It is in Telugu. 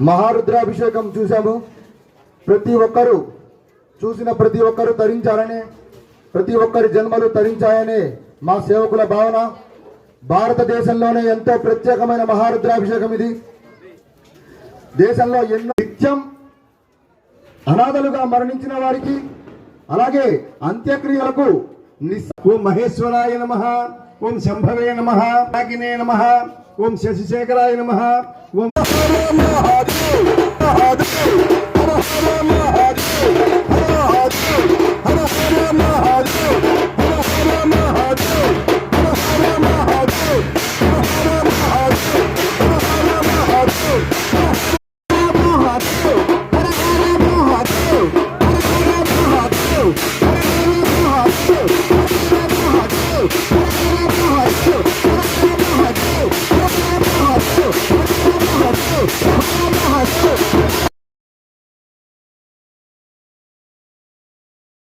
మహారుద్రాభిషేకం చూసాము. ప్రతి ఒక్కరూ చూసిన ప్రతి ఒక్కరూ తరించాలని, ప్రతి ఒక్కరి జన్మలు తరించాయని మా సేవకుల భావన. భారతదేశంలోనే ఎంతో ప్రత్యేకమైన మహారుద్రాభిషేకం ఇది. దేశంలో ఎన్నో నిత్యం అనాథలుగా మరణించిన వారికి, అలాగే అంత్యక్రియలకు ఓం మహేశ్వరాయ నమః, ఓం శంభవే నమః, నాగినే నమః, ఓం శశిశేఖరాయ నమః, ఓం